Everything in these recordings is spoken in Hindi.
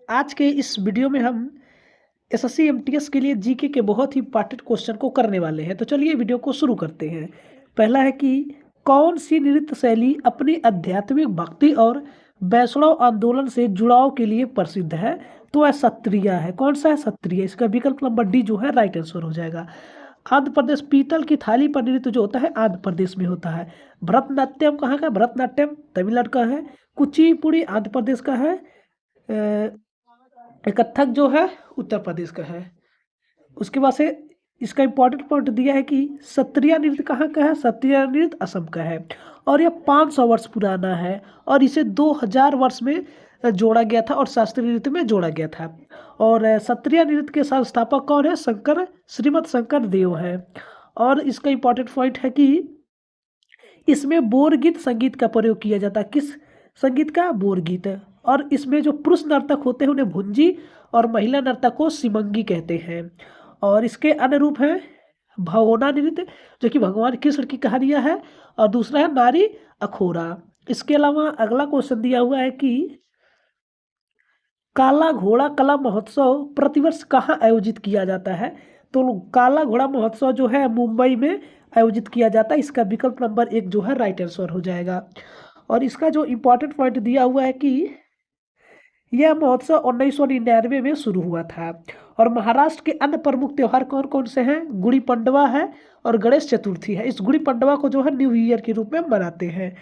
आज के इस वीडियो में हम एसएससी एमटीएस के लिए जीके के बहुत ही इंपॉर्टेंट क्वेश्चन को करने वाले हैं। तो चलिए वीडियो को शुरू करते हैं। पहला है कि कौन सी नृत्य शैली अपनी आध्यात्मिक भक्ति और वैष्णव आंदोलन से जुड़ाव के लिए प्रसिद्ध है? तो वह सत्रिय है। कौन सा है? सत्रिय। इसका विकल्प नंबर डी जो है राइट आंसर हो जाएगा। आंध्र प्रदेश पीतल की थाली पर नृत्य जो होता है आंध्र प्रदेश में होता है। भरतनाट्यम कहाँ का? भरतनाट्यम तमिलनाडु का है। कुचिपुड़ी आंध्र प्रदेश का है। कथक जो है उत्तर प्रदेश का है। उसके बाद से इसका इंपॉर्टेंट पॉइंट दिया है कि सत्रिया नृत्य कहाँ का है? सत्रिया नृत्य असम का है और यह 500 वर्ष पुराना है और इसे 2000 वर्ष में जोड़ा गया था और शास्त्रीय नृत्य में जोड़ा गया था। और सत्रिया नृत्य के संस्थापक कौन है? श्रीमद शंकर देव है। और इसका इंपॉर्टेंट पॉइंट है कि इसमें बोरगीत संगीत का प्रयोग किया जाता है। किस संगीत का? बोरगीत। और इसमें जो पुरुष नर्तक होते हैं उन्हें भुंजी और महिला नर्तक को सिमंगी कहते हैं। और इसके अन्य रूप हैं भगोना नृत्य जो कि भगवान कृष्ण की कहानियां है और दूसरा है नारी अखोरा। इसके अलावा अगला क्वेश्चन दिया हुआ है कि काला घोड़ा कला महोत्सव प्रतिवर्ष कहाँ आयोजित किया जाता है? तो काला घोड़ा महोत्सव जो है मुंबई में आयोजित किया जाता है। इसका विकल्प नंबर 1 जो है राइट आंसर हो जाएगा। और इसका जो इम्पोर्टेंट पॉइंट दिया हुआ है कि यह महोत्सव 1999 में शुरू हुआ था। और महाराष्ट्र के अन्य प्रमुख त्योहार कौन कौन से हैं? गुड़ी पड़वा है और गणेश चतुर्थी है। इस गुड़ी पड़वा को जो है न्यू ईयर के रूप में मनाते हैं।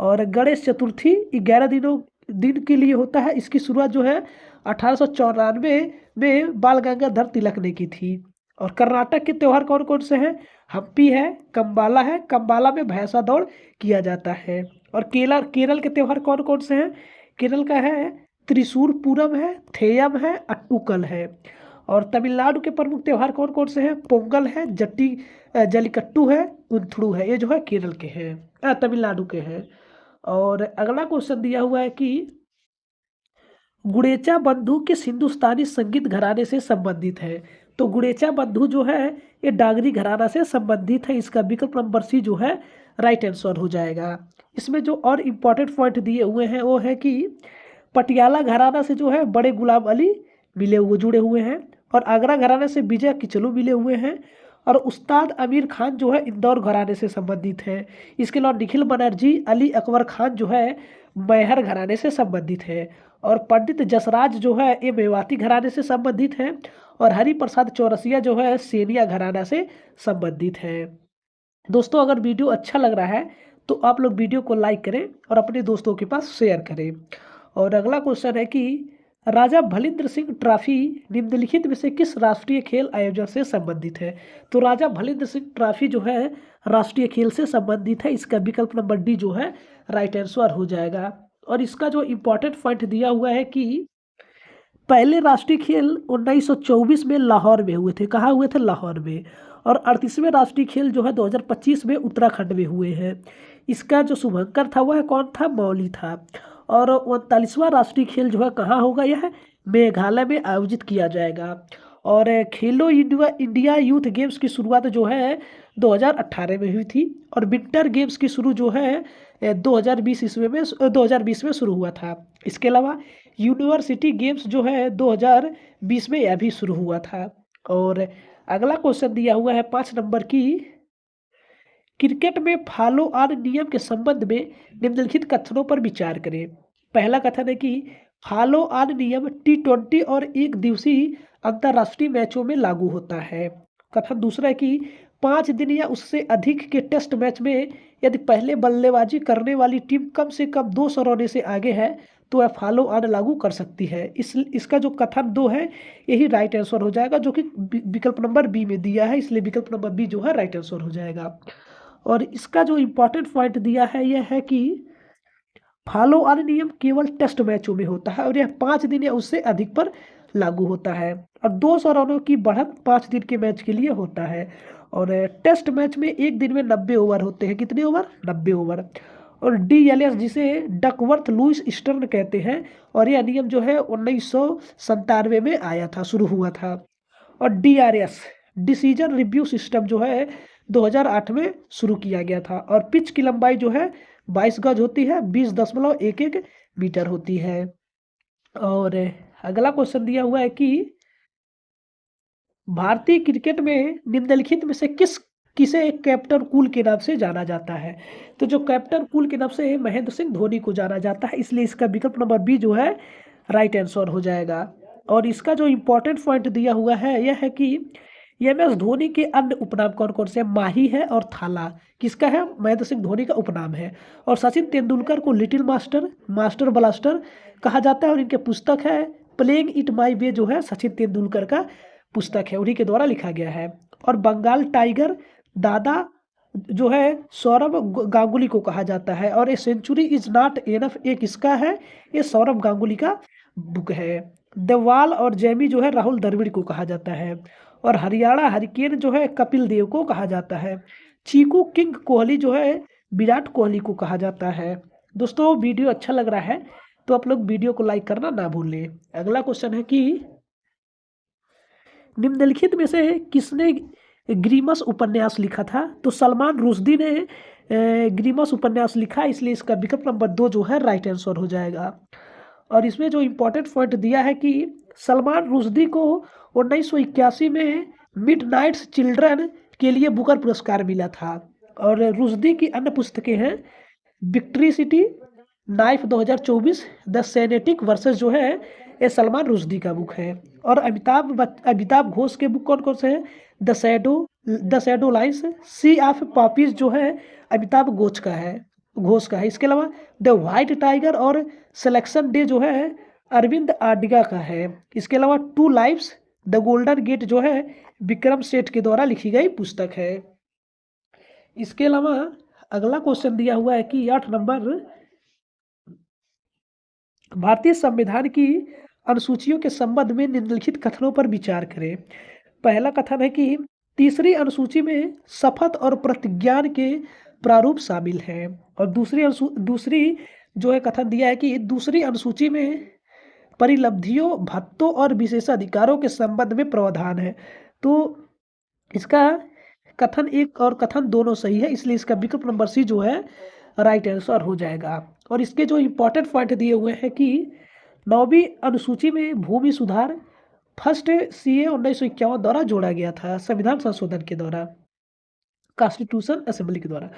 और गणेश चतुर्थी 11 दिन के लिए होता है। इसकी शुरुआत जो है 1894 में बाल गंगाधर तिलक ने की थी। और कर्नाटक के त्योहार कौन कौन से हैं? हम्पी है, कंबाला है। कंबाला में भैंसा दौड़ किया जाता है। और केरल के त्योहार कौन कौन से हैं? केरल का है त्रिशूर पूरम है, थेयम है, अट्टुकल है। और तमिलनाडु के प्रमुख त्योहार कौन कौन से हैं? पोंगल है, जल्लीकट्टू है, उंथड़ू है। ये जो है केरल के हैं, तमिलनाडु के हैं। और अगला क्वेश्चन दिया हुआ है कि गुडेचा बंधु किस हिंदुस्तानी संगीत घराने से संबंधित है? तो गुडेचा बंधु जो है ये डागरी घराना से संबंधित है। इसका विकल्प नंबर सी जो है राइट आंसर हो जाएगा। इसमें जो और इम्पोर्टेंट पॉइंट दिए हुए हैं वो है कि पटियाला घराना से जो है बड़े गुलाम अली जुड़े हुए हैं। और आगरा घराने से विजय किचलू मिले हुए हैं। और उस्ताद आमिर खान जो है इंदौर घराने से संबंधित है। इसके अलावा निखिल बनर्जी अली अकबर खान जो है मैहर घराने से संबंधित है। और पंडित जसराज जो है ये मेवाती घराने से संबंधित है। और हरिप्रसाद चौरसिया जो है सेनिया घराना से संबंधित है। दोस्तों अगर वीडियो अच्छा लग रहा है तो आप लोग वीडियो को लाइक करें और अपने दोस्तों के पास शेयर करें। और अगला क्वेश्चन है कि राजा भलिंद्र सिंह ट्रॉफी निम्नलिखित में से किस राष्ट्रीय खेल आयोजन से संबंधित है? तो राजा भलिंद्र सिंह ट्रॉफी जो है राष्ट्रीय खेल से संबंधित है। इसका विकल्प नंबर डी जो है राइट आंसर हो जाएगा। और इसका जो इम्पोर्टेंट पॉइंट दिया हुआ है कि पहले राष्ट्रीय खेल 1924 में लाहौर में हुए थे। कहाँ हुए थे? लाहौर में। और 38वें राष्ट्रीय खेल जो है 2025 में उत्तराखंड में हुए हैं। इसका जो शुभंकर था वह कौन था? मौली था। और 39वां राष्ट्रीय खेल जो है कहाँ होगा? यह मेघालय में आयोजित किया जाएगा। और खेलो इंडिया यूथ गेम्स की शुरुआत जो है 2018 में हुई थी। और विंटर गेम्स की शुरू जो है 2020 में शुरू हुआ था। इसके अलावा यूनिवर्सिटी गेम्स जो है 2020 में यह भी शुरू हुआ था। और अगला क्वेश्चन दिया हुआ है 5 नंबर की क्रिकेट में फॉलो ऑन नियम के संबंध में निम्नलिखित कथनों पर विचार करें। पहला कथन है कि फॉलो ऑन नियम T20 और एक दिवसीय अंतर्राष्ट्रीय मैचों में लागू होता है। कथन दूसरा है कि 5 दिन या उससे अधिक के टेस्ट मैच में यदि पहले बल्लेबाजी करने वाली टीम कम से कम 200 रनों से आगे है तो वह फॉलो ऑन लागू कर सकती है। इसका जो कथन 2 है यही राइट आंसर हो जाएगा जो कि विकल्प नंबर बी में दिया है। इसलिए विकल्प नंबर बी जो है राइट आंसर हो जाएगा। और इसका जो इम्पोर्टेंट पॉइंट दिया है यह है कि फॉलो ऑन नियम केवल टेस्ट मैचों में होता है और यह 5 दिन या उससे अधिक पर लागू होता है। और 200 रनों की बढ़त 5 दिन के मैच के लिए होता है। और टेस्ट मैच में एक दिन में 90 ओवर होते हैं। कितने ओवर? 90 ओवर। और DLS जिसे डकवर्थ लुईस स्टर्न कहते हैं और यह नियम जो है 1997 में आया था, शुरू हुआ था। और DRS डिसीजन रिव्यू सिस्टम जो है 2008 में शुरू किया गया था। और पिच की लंबाई जो है 22 गज होती है, 20.11 मीटर होती है। और अगला क्वेश्चन दिया हुआ है कि भारतीय क्रिकेट में निम्नलिखित में से किसे कैप्टन कूल के नाम से जाना जाता है। तो जो कैप्टन कूल के नाम से महेंद्र सिंह धोनी को जाना जाता है, इसलिए इसका विकल्प नंबर बी जो है राइट आंसर हो जाएगा। और इसका जो इम्पोर्टेंट पॉइंट दिया हुआ है यह है कि एम एस धोनी के अन्य उपनाम कौन कौन से हैं? माही है और थाला किसका है? महेंद्र सिंह धोनी का उपनाम है। और सचिन तेंदुलकर को लिटिल मास्टर, मास्टर ब्लास्टर कहा जाता है। और इनके पुस्तक है प्लेइंग इट माई वे, जो है सचिन तेंदुलकर का पुस्तक है, उन्हीं के द्वारा लिखा गया है। और बंगाल टाइगर दादा जो है सौरभ गांगुली को कहा जाता है। और a century is not enough ये किसका है? ये सौरभ गांगुली का बुक है। द वॉल और जैमी जो है राहुल द्रविड़ को कहा जाता है। और हरियाणा हरिकेन जो है कपिल देव को कहा जाता है। चीकू किंग कोहली जो है विराट कोहली को कहा जाता है। दोस्तों वीडियो अच्छा लग रहा है तो आप लोग वीडियो को लाइक करना ना भूलें। अगला क्वेश्चन है कि निम्नलिखित में से किसने ग्रीमस उपन्यास लिखा था? तो सलमान रुश्दी ने ग्रीमस उपन्यास लिखा, इसलिए इसका विकल्प नंबर 2 जो है राइट आंसर हो जाएगा। और इसमें जो इम्पोर्टेंट पॉइंट दिया है कि सलमान रुश्दी को 1981 में मिडनाइट्स चिल्ड्रन के लिए बुकर पुरस्कार मिला था। और रुश्दी की अन्य पुस्तकें हैं Victory City, Knife 2024, The Satanic Verses जो है ये सलमान रुश्दी का बुक है। और अमिताभ घोष के बुक कौन कौन से हैं? The Shadow Lines, Sea of Poppies जो है अमिताभ घोष का है। इसके अलावा द व्हाइट टाइगर और सिलेक्शन डे जो है अरविंद आडिगा का है। इसके अलावा Two Lives The Golden Gate जो है विक्रम सेठ के द्वारा लिखी गई पुस्तक है। इसके अलावा अगला क्वेश्चन दिया हुआ है कि 8 नंबर, भारतीय संविधान की अनुसूचियों के संबंध में निम्नलिखित कथनों पर विचार करें। पहला कथन है कि तीसरी अनुसूची में शपथ और प्रतिज्ञान के प्रारूप शामिल हैं। और दूसरी जो है कथन दिया है कि दूसरी अनुसूची में परिलब्धियों, भत्तों और विशेषाधिकारों के संबंध में प्रावधान है। तो इसका कथन एक और कथन दोनों सही है, इसलिए इसका विकल्प नंबर सी जो है राइट आंसर हो जाएगा। और इसके जो इम्पोर्टेंट पॉइंट दिए हुए हैं कि 9वीं अनुसूची में भूमि सुधार फर्स्ट सीए 1951 द्वारा जोड़ा गया था, संविधान संशोधन के द्वारा, कॉन्स्टिट्यूशन असेंबली के द्वारा।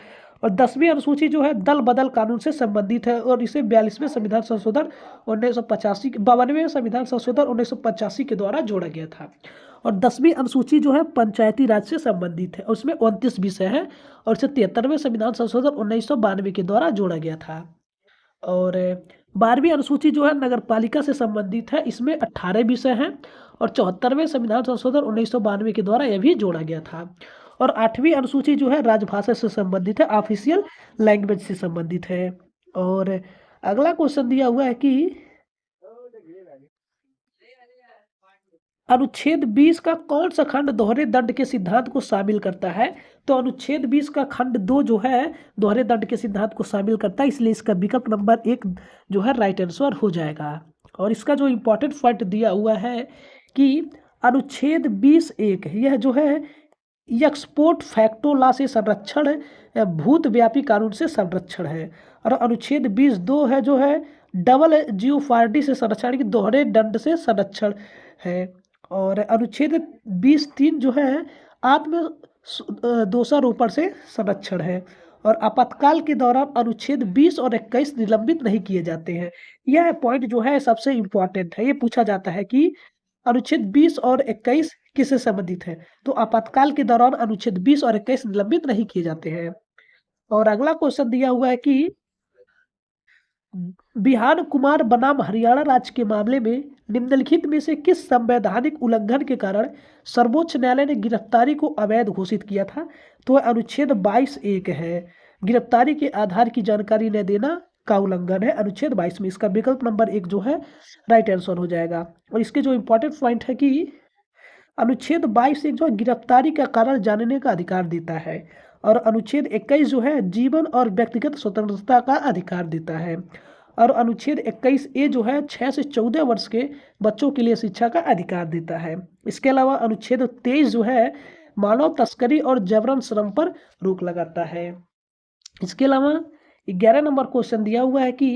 और 10वीं अनुसूची जो है दल बदल कानून से संबंधित है और इसे 42वें संविधान संशोधन 1985 52वें संविधान संशोधन 1985 के द्वारा जोड़ा गया था। और 10वीं अनुसूची जो है पंचायती राज से संबंधित है और उसमें 29 विषय हैं और इसे 73वें संविधान संशोधन 1992 के द्वारा जोड़ा गया था। और 12वीं अनुसूची जो है नगर पालिका से संबंधित है, इसमें 18 विषय हैं और 74वें संविधान संशोधन 1992 के द्वारा यह भी जोड़ा गया था। और 8वीं अनुसूची जो है राजभाषा से संबंधित है, ऑफिशियल लैंग्वेज से संबंधित है। और अगला क्वेश्चन दिया हुआ है कि अनुच्छेद 20 का कौन सा खंड दोहरे दंड के सिद्धांत को शामिल करता है? तो अनुच्छेद 20 का खंड 2 जो है दोहरे दंड के सिद्धांत को शामिल करता है, इसलिए इसका विकल्प नंबर 1 जो है राइट आंसर हो जाएगा। और इसका जो इम्पोर्टेंट पॉइंट दिया हुआ है कि अनुच्छेद 20(1) यह जो है एक्सपोर्ट फैक्टो लॉ से संरक्षण, भूत व्यापी कानून से संरक्षण है। और अनुच्छेद 20(2) है जो है डबल जियोफार्डी से संरक्षण की दोहरे दंड से संरक्षण है। और अनुच्छेद 20(3) जो है आत्म दोषारोपण से संरक्षण है। और आपातकाल के दौरान अनुच्छेद 20 और 21 निलंबित नहीं किए जाते हैं। यह पॉइंट जो है सबसे इम्पोर्टेंट है, ये पूछा जाता है कि अनुच्छेद 20 और 21 किससे संबंधित है? तो आपातकाल के दौरान अनुच्छेद 20 और 21 निलंबित नहीं किए जाते हैं। और अगला क्वेश्चन दिया हुआ है कि बिहान कुमार बनाम हरियाणा राज्य के मामले में निम्नलिखित में से किस संवैधानिक उल्लंघन के कारण सर्वोच्च न्यायालय ने गिरफ्तारी को अवैध घोषित किया था? तो अनुच्छेद 22(1) है, गिरफ्तारी के आधार की जानकारी न देना का उल्लंघन है अनुच्छेद 22 में। इसका विकल्प नंबर 1 जो है राइट आंसर हो जाएगा। और इसके जो इम्पोर्टेंट पॉइंट है कि अनुच्छेद 22(1) जो है गिरफ्तारी का कारण जानने का अधिकार देता है। और अनुच्छेद 21 जो है जीवन और व्यक्तिगत स्वतंत्रता का अधिकार देता है। और अनुच्छेद 21(a) जो है 6 से 14 वर्ष के बच्चों के लिए शिक्षा का अधिकार देता है। इसके अलावा अनुच्छेद 23 जो है मानव तस्करी और जबरन श्रम पर रोक लगाता है। इसके अलावा 11 नंबर क्वेश्चन दिया हुआ है कि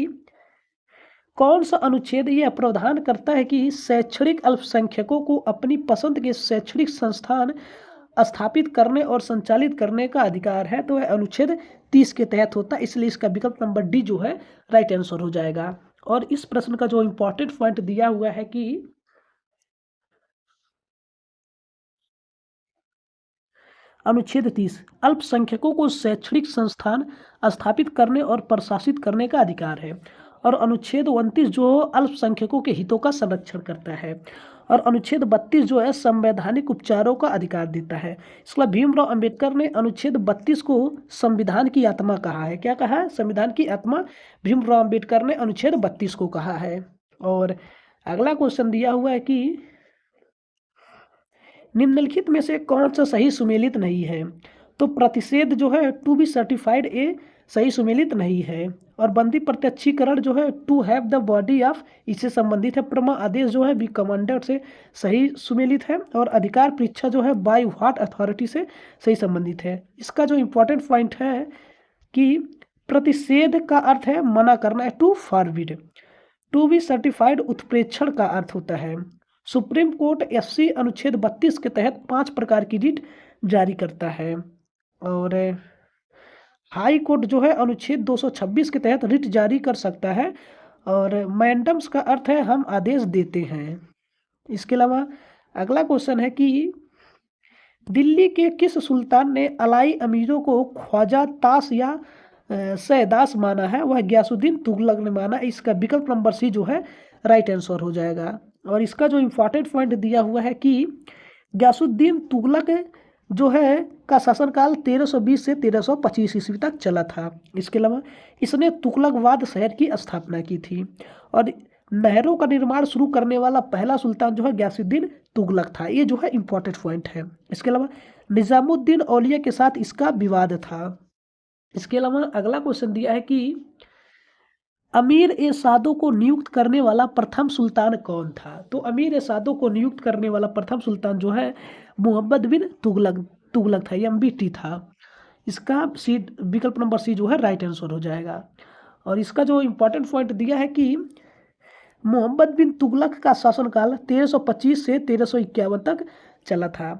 कौन सा अनुच्छेद यह प्रावधान करता है कि शैक्षणिक अल्पसंख्यकों को अपनी पसंद के शैक्षणिक संस्थान स्थापित करने और संचालित करने का अधिकार है? तो यह अनुच्छेद 30 के तहत होता है, इसलिए इसका विकल्प नंबर डी जो है राइट आंसर हो जाएगा। और इस प्रश्न का जो इंपॉर्टेंट पॉइंट दिया हुआ है कि अनुच्छेद 30 अल्पसंख्यकों को शैक्षणिक संस्थान स्थापित करने और प्रशासित करने का अधिकार है। और अनुच्छेद 29 जो अल्पसंख्यकों के हितों का संरक्षण करता है। और अनुच्छेद 32 जो है संवैधानिक उपचारों का अधिकार देता है। इसके अलावा भीमराव अंबेडकर ने अनुच्छेद 32 को संविधान की आत्मा कहा है। क्या कहा है? संविधान की आत्मा भीमराव अंबेडकर ने अनुच्छेद 32 को कहा है। और अगला क्वेश्चन दिया हुआ है कि निम्नलिखित में से कौन सा सही सुमेलित नहीं है? तो प्रतिषेध जो है टू बी सर्टिफाइड ए सही सुमेलित नहीं है। और बंदी प्रत्यक्षीकरण जो है to have the body of इससे संबंधित है। प्रमा आदेश जो है बी कमांडर से सही सुमेलित है। और अधिकार परीक्षा जो है बाय व्हाट अथॉरिटी से सही संबंधित है। इसका जो इम्पोर्टेंट पॉइंट है कि प्रतिषेध का अर्थ है मना करना है, to forbid. To be certified उत्प्रेक्षण का अर्थ होता है। सुप्रीम कोर्ट एससी अनुच्छेद 32 के तहत 5 प्रकार की रिट जारी करता है। और हाई कोर्ट जो है अनुच्छेद 226 के तहत रिट जारी कर सकता है। और मैंडम्स का अर्थ है हम आदेश देते हैं। इसके अलावा अगला क्वेश्चन है कि दिल्ली के किस सुल्तान ने अलाई अमीरों को ख्वाजा ताश या सैदास माना है? वह गयासुद्दीन तुगलक ने माना। इसका विकल्प नंबर सी जो है राइट आंसर हो जाएगा। और इसका जो इम्पोर्टेंट पॉइंट दिया हुआ है कि गयासुद्दीन तुगलक जो है का शासनकाल 1320 से 1325 ईस्वी तक चला था। इसके अलावा इसने तुगलकवाद शहर की स्थापना की थी। और नहरों का निर्माण शुरू करने वाला पहला सुल्तान जो है गयासुद्दीन तुगलक था। ये जो है इम्पोर्टेंट पॉइंट है। इसके अलावा निजामुद्दीन औलिया के साथ इसका विवाद था। इसके अलावा अगला क्वेश्चन दिया है कि अमीर ए सादों को नियुक्त करने वाला प्रथम सुल्तान कौन था? तो अमीर ए सादों को नियुक्त करने वाला प्रथम सुल्तान जो है मोहम्मद बिन तुगलक था, MBT था। इसका सी विकल्प नंबर सी जो है राइट आंसर हो जाएगा। और इसका जो इम्पोर्टेंट पॉइंट दिया है कि मोहम्मद बिन तुगलक का शासनकाल 1325 से 1351 तक चला था।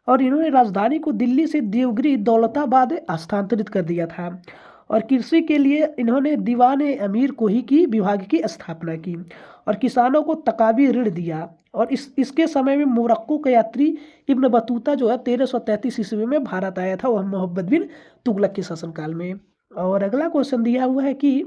और इन्होंने राजधानी को दिल्ली से देवगिरी दौलताबाद स्थानांतरित कर दिया था। और कृषि के लिए इन्होंने दीवान अमीर कोही की विभाग की स्थापना की। और किसानों को तकावी ऋण दिया। और इसके समय में मोरक्को का यात्री इब्न बतूता जो है 1333 ईस्वी में भारत आया था, वह मोहम्मद बिन तुगलक के शासनकाल में। और अगला क्वेश्चन दिया हुआ है कि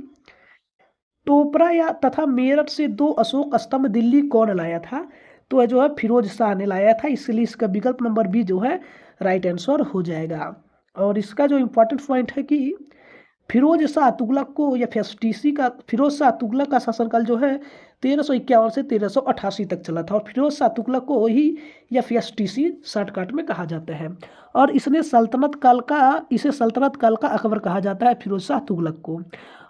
टोपरा या तथा मेरठ से 2 अशोक स्तंभ दिल्ली कौन लाया था? तो जो है फिरोज शाह ने लाया था, इसलिए इसका विकल्प नंबर बी जो है राइट आंसर हो जाएगा। और इसका जो इम्पोर्टेंट पॉइंट है कि फिरोज शाह तुगलक को या FSTC का फिरोज शाह तुगलक का शासनकाल जो है 1351 से 1388 तक चला था। और फिरोज शाह तुगलक को ही या FSTC शॉर्टकट में कहा जाता है। और इसे सल्तनत काल का अकबर कहा जाता है, फिरोज शाह तुगलक को।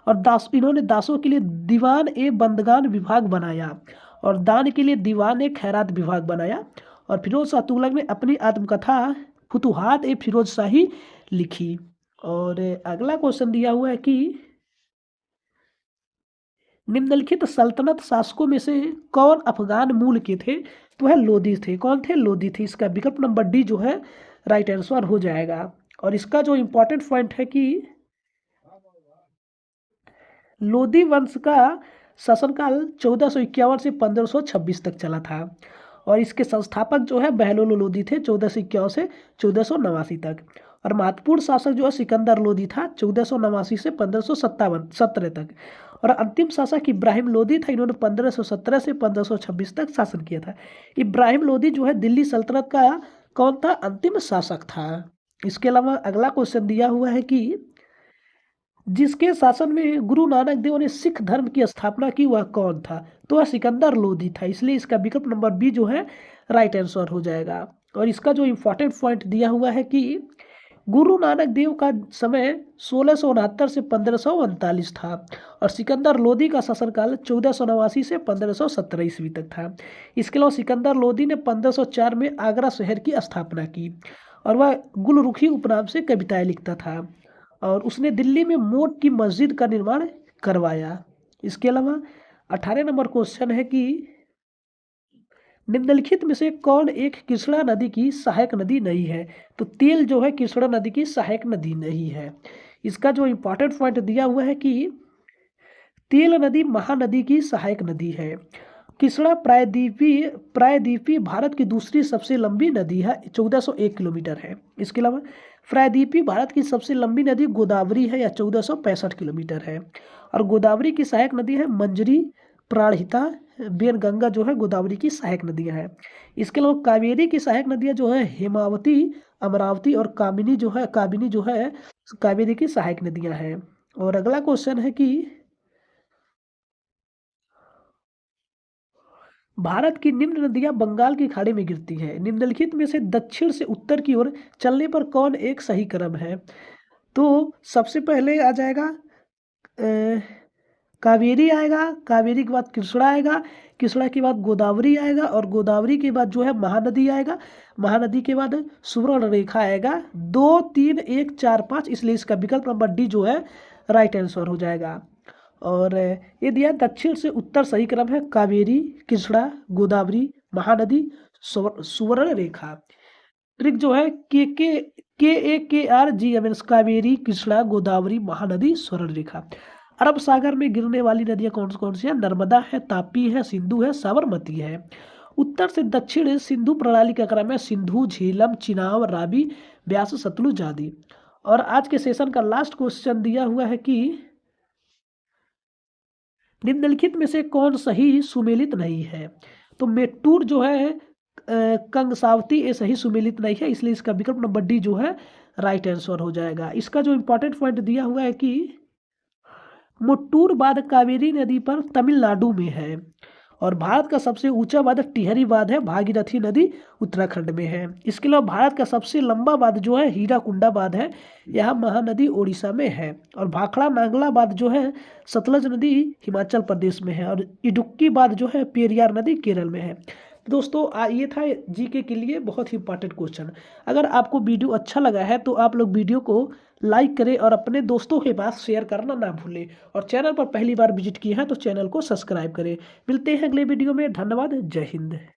और इन्होंने दासों के लिए दीवान ए बंदगान विभाग बनाया। और दान के लिए दीवान ए खैरात विभाग बनाया। और फिरोज शाह तुगलक ने अपनी आत्मकथा फुतुहात ए फिरोज शाही लिखी। और अगला क्वेश्चन दिया हुआ है कि निम्नलिखित सल्तनत शासकों में से कौन अफगान मूल के थे? तो वह लोधी थे। कौन थे? लोधी थे। इसका विकल्प नंबर डी जो है राइट आंसर हो जाएगा। और इसका जो इम्पोर्टेंट पॉइंट है कि लोधी वंश का शासनकाल 1451 से 1526 तक चला था। और इसके संस्थापक जो है बहलोल लोधी थे 1451 से 1489 तक। और महत्वपूर्ण शासक जो है सिकंदर लोधी था 1489 से 1517 तक। और अंतिम शासक इब्राहिम लोधी था, इन्होंने 1517 से 1526 तक शासन किया था। इब्राहिम लोधी जो है दिल्ली सल्तनत का कौन था? अंतिम शासक था। इसके अलावा अगला क्वेश्चन दिया हुआ है कि जिसके शासन में गुरु नानक देव ने सिख धर्म की स्थापना की वह कौन था? तो वह सिकंदर लोधी था, इसलिए इसका विकल्प नंबर बी जो है राइट आंसर हो जाएगा। और इसका जो इम्पोर्टेंट पॉइंट दिया हुआ है कि गुरु नानक देव का समय 1669 से 1539 था। और सिकंदर लोधी का शासनकाल 1489 से 1517 ईस्वी तक था। इसके अलावा सिकंदर लोधी ने 1504 में आगरा शहर की स्थापना की। और वह गुलरुखी उपनाम से कविताएं लिखता था। और उसने दिल्ली में मोट की मस्जिद का निर्माण करवाया। इसके अलावा 18 नंबर क्वेश्चन है कि निम्नलिखित में से कौन एक कृष्णा नदी की सहायक नदी नहीं है? तो तेल जो है कृष्णा नदी की सहायक नदी नहीं है। इसका जो इम्पोर्टेंट पॉइंट दिया हुआ है कि तेल नदी महानदी की सहायक नदी है। कृष्णा प्रायद्वीपीय भारत की दूसरी सबसे लंबी नदी है, 1401 किलोमीटर है। इसके अलावा प्रायद्वीपीय भारत की सबसे लंबी नदी गोदावरी है या 1465 किलोमीटर है। और गोदावरी की सहायक नदी है मंजरी, प्राणहिता, बेनगंगा जो है गोदावरी की सहायक नदियां हैं। इसके अलावा कावेरी की सहायक नदियां जो है हेमावती, अमरावती और काबिनी जो है कावेरी की सहायक नदियां हैं। और अगला क्वेश्चन है कि भारत की निम्न नदियां बंगाल की खाड़ी में गिरती हैं। निम्नलिखित में से दक्षिण से उत्तर की ओर चलने पर कौन एक सही क्रम है? तो सबसे पहले आ जाएगा अ, कावेरी आएगा, कावेरी के बाद कृष्णा आएगा, कृष्णा के बाद गोदावरी आएगा और गोदावरी के बाद जो है महानदी आएगा, महानदी के बाद सुवर्ण रेखा आएगा। 2 3 1 4 5, इसलिए इसका विकल्प नंबर डी जो है राइट आंसर हो जाएगा। और ये दिया दक्षिण से उत्तर सही क्रम है कावेरी, कृष्णा, गोदावरी, महानदी, सुवर्ण रेखा। ट्रिक जो है KAKRG मीन्स कावेरी, कृष्णा, गोदावरी, महानदी, स्वर्ण रेखा। अरब सागर में गिरने वाली नदियां कौन कौन सी है? नर्मदा है, तापी है, सिंधु है, साबरमती है। उत्तर से दक्षिण सिंधु प्रणाली का क्रम है सिंधु, झेलम, चिनाब, रावी, ब्यास, सतलुज आदि। और आज के सेशन का लास्ट क्वेश्चन दिया हुआ है कि निम्नलिखित में से कौन सही सुमेलित नहीं है? तो मेट्टूर जो है कंगसावती ये सही सुमेलित नहीं है, इसलिए इसका विकल्प नंबर डी जो है राइट आंसर हो जाएगा। इसका जो इंपॉर्टेंट पॉइंट दिया हुआ है कि मुट्टूर बांध कावेरी नदी पर तमिलनाडु में है। और भारत का सबसे ऊंचा बांध टिहरी बांध है, भागीरथी नदी उत्तराखंड में है। इसके अलावा भारत का सबसे लंबा बांध जो है हीराकुंडा बांध है, यह महानदी ओडिशा में है। और भाखड़ा नांगला बांध जो है सतलज नदी हिमाचल प्रदेश में है। और इडुक्की बांध जो है पेरियार नदी केरल में है। दोस्तों ये था जीके के लिए बहुत ही इंपॉर्टेंट क्वेश्चन। अगर आपको वीडियो अच्छा लगा है तो आप लोग वीडियो को लाइक करें और अपने दोस्तों के पास शेयर करना ना भूलें। और चैनल पर पहली बार विजिट किए हैं तो चैनल को सब्सक्राइब करें। मिलते हैं अगले वीडियो में। धन्यवाद। जय हिंद।